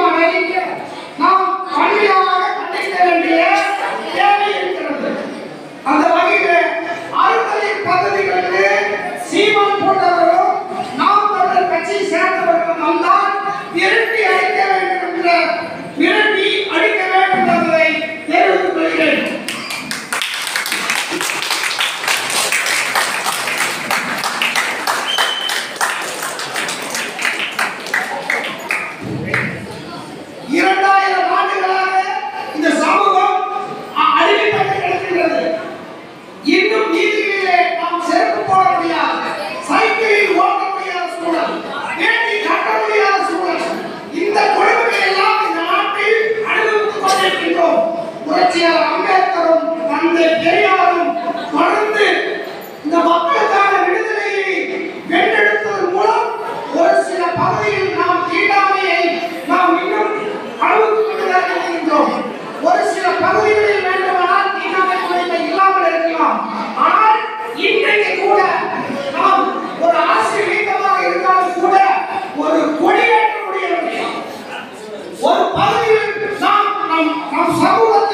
சீமானை நாம் வன்மையாக கண்டிக்க வேண்டிய தேவை இருக்கிறது. அந்த வகையில் அறுத்தலை பദ്ധதிகளுக்கு சீமான் போன்றவர்களும் நாம் தமிழர் கட்சியை சேர்ந்தவர்களும் வந்தால் விரட்டி அடிக்க வேண்டும் என்ற விரட்டி அடிக்க வேண்டும் என்பதை தெரிவித்துக் கொள்கிறேன். அம்பேத்கரும் தந்தை பெரியாரும் தொடர்ந்து இந்த மக்களுக்கான விடுதலையை வென்றெடுப்பதன் மூலம் ஒரு சில பகுதியில் நாம் தீண்டாமையை நாம் இன்னும் அளவுக்கு கொண்டுதான் இருக்கின்றோம். ஒரு சில பகுதிகளில் வேண்டுமானால் தீண்டாமை கொடுமை இல்லாமல் இருக்கலாம். ஆனால் இன்றைக்கு கூட நாம் ஒரு அரசியல் இயக்கமாக இருந்தாலும் கூட ஒரு கொடியேற்ற முடியவில்லை. ஒரு பகுதியில் நாம் நம் சமூகத்தை